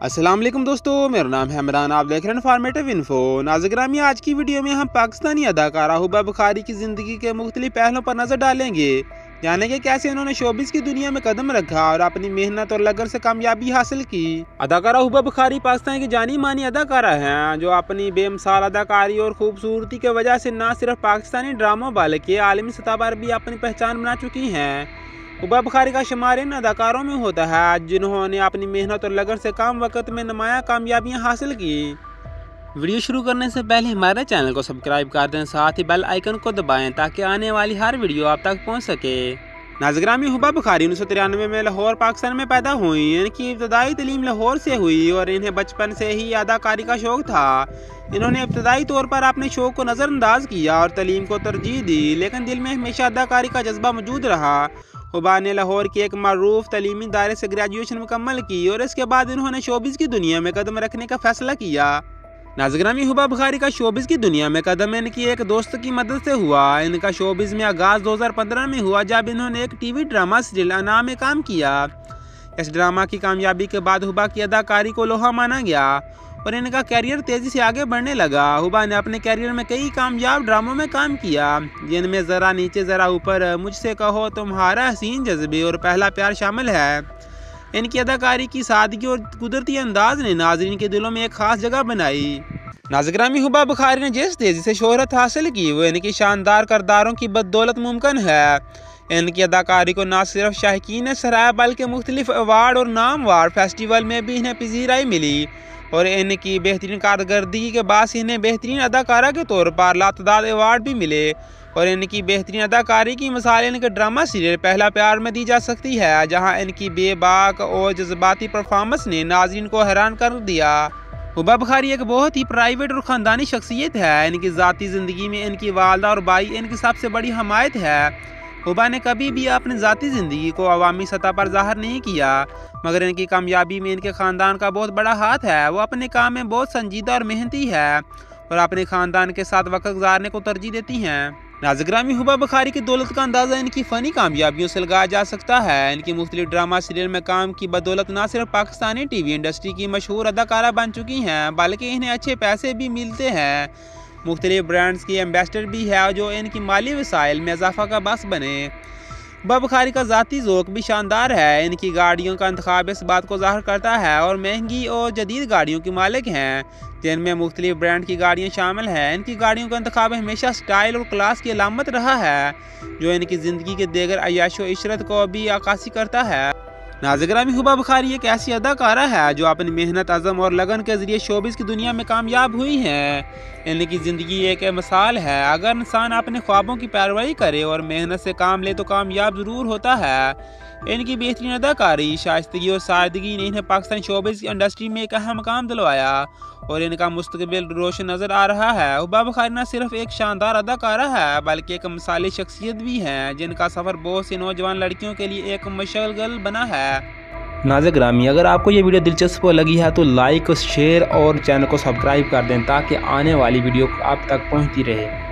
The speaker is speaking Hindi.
अस्सलाम वालेकुम दोस्तों, मेरा नाम है इमरान। आप देख रहे हैं इन्फॉर्मेटिव इन्फो। नाज़िरामी, आज की वीडियो में हम पाकिस्तानी अदाकारा हुबा बुखारी की ज़िंदगी के मुख्तलिफ पहलुओं पर नज़र डालेंगे। जानेंगे कैसे उन्होंने शोबिज़ की दुनिया में कदम रखा और अपनी मेहनत और लगन से कामयाबी हासिल की। अदाकारा हुबा बुखारी पाकिस्तान की जानी मानी अदाकारा हैं जो अपनी बेमिसाल अदाकारी और खूबसूरती की वजह से न सिर्फ पाकिस्तानी ड्रामों बल्कि आलमी सतह पर भी अपनी पहचान बना चुकी हैं। हुबा बुखारी का शुमार इन अदाकारों में होता है जिन्होंने अपनी मेहनत और लगन से कम वक्त में नुमाया कामयाबियां हासिल की। वीडियो शुरू करने से पहले हमारे चैनल को सब्सक्राइब कर दें, साथ ही बेल आइकन को दबाएं ताकि आने वाली हर वीडियो आप तक पहुंच सके। नाज़िरामी, हुबा बुखारी 1993 में लाहौर पाकिस्तान में पैदा हुई। इनकी इब्तदाई तालीम लाहौर से हुई और इन्हें बचपन से ही अदाकारी का शौक़ था। इन्होंने इब्तदाई तौर पर अपने शौक़ को नज़रअंदाज किया और तालीम को तरजीह दी, लेकिन दिल में हमेशा अदाकारी का जज्बा मौजूद रहा। हुबा ने लाहौर के एक मरूफ तलीमी इदारे से ग्रेजुएशन मुकम्मल की और इसके बाद इन्होंने शोबिज़ की दुनिया में कदम रखने का फैसला किया। नाज़िरामी, हुबा बुखारी का शोबिज़ की दुनिया में कदम इनकी एक दोस्त की मदद से हुआ। इनका शोबिज़ में आगाज़ 2015 में हुआ जब इन्होंने एक टीवी ड्रामा सीरियल अना में काम किया। इस ड्रामा की कामयाबी के बाद हुबा की अदाकारी को लोहा माना गया और इनका कैरियर तेज़ी से आगे बढ़ने लगा। हुबा ने अपने कैरियर में कई कामयाब ड्रामों में काम किया, जिनमें ज़रा नीचे ज़रा ऊपर, मुझसे कहो तुम्हारा हसीन जज्बे और पहला प्यार शामिल है। इनकी अदाकारी की सादगी और कुदरती अंदाज ने नाज़रीन के दिलों में एक ख़ास जगह बनाई। नाज़िरामी, हुबा बुखारी ने जिस तेज़ी से शोहरत हासिल की वो इनकी शानदार किरदारों की बदौलत मुमकिन है। इनकी अदाकारी को न सिर्फ शायकीन ने सराहा बल्कि मुख्तलिफ अवार्ड और नामवार फेस्टिवल में भी इन्हें पजीराई मिली और इनकी बेहतरीन कारकर्दगी के बाद इन्हें बेहतरीन अदाकारा के तौर पर लातदाद अवार्ड भी मिले। और इनकी बेहतरीन अदाकारी की मिसाल इनके ड्रामा सीरियल पहला प्यार में दी जा सकती है, जहां इनकी बेबाक और जज्बाती परफॉर्मेंस ने नाज़रीन को हैरान कर दिया। हुबा बुखारी एक बहुत ही प्राइवेट और ख़ानदानी शख्सियत है। इनकी ज़ाती ज़िंदगी में इनकी वालदा और भाई इनकी सबसे बड़ी हमायत है। हुबा ने कभी भी अपनी ज़ाती ज़िंदगी को अवामी सतह पर ज़ाहिर नहीं किया, मगर इनकी कामयाबी में इनके ख़ानदान का बहुत बड़ा हाथ है। वो अपने काम में बहुत संजीदा और मेहनती है और अपने ख़ानदान के साथ वक्त गुजारने को तरजीह देती हैं। नाज़िरामी, हुबा बुखारी की दौलत का अंदाज़ा इनकी फ़नी कामयाबियों से लगाया जा सकता है। इनकी मुख्तलिफ ड्रामा सीरियल में काम की बदौलत न सिर्फ पाकिस्तानी टीवी इंडस्ट्री की मशहूर अदाकारा बन चुकी हैं बल्कि इन्हें अच्छे पैसे भी मिलते हैं। मुख्तलिफ ब्रांड्स की एम्बेसडर भी है जो इनकी माली वसाइल में इजाफा का बास बने। हुबा बुखारी का ज़ाती ज़ौक़ भी शानदार है। इनकी गाड़ियों का इंतखाब इस बात को ज़ाहिर करता है और महंगी और जदीद गाड़ियों के मालिक हैं, जिनमें मुख्तलिफ ब्रांड की गाड़ियाँ शामिल हैं। इनकी गाड़ियों का इंतखाब हमेशा स्टाइल और क्लास की अलामत रहा है, जो इनकी ज़िंदगी के दीगर अयाशो इशरत को भी अक्कासी करता है। नाज़िरामी, हुबा बुखारी एक ऐसी अदाकारा है जो अपनी मेहनत, अज़म और लगन के ज़रिए शोबिज़ की दुनिया में कामयाब हुई है। इनकी ज़िंदगी एक मिसाल है। अगर इंसान अपने ख्वाबों की पैरवी करे और मेहनत से काम ले तो कामयाब ज़रूर होता है। इनकी बेहतरीन अदाकारी, शाइस्तगी और सादगी ने इन्हें पाकिस्तानी शोबिज़ इंडस्ट्री में एक अहम मकाम दिलवाया और इनका मुस्तकबिल रोशन नज़र आ रहा है। हुबा बुखारी न सिर्फ एक शानदार अदाकारा है बल्कि एक मिसाली शख्सियत भी है, जिनका सफ़र बहुत सी नौजवान लड़कियों के लिए एक मशगल बना है। नाज़िरामी, अगर आपको ये वीडियो दिलचस्प लगी है तो लाइक, शेयर और चैनल को सब्सक्राइब कर दें ताकि आने वाली वीडियो आप तक पहुंचती रहे।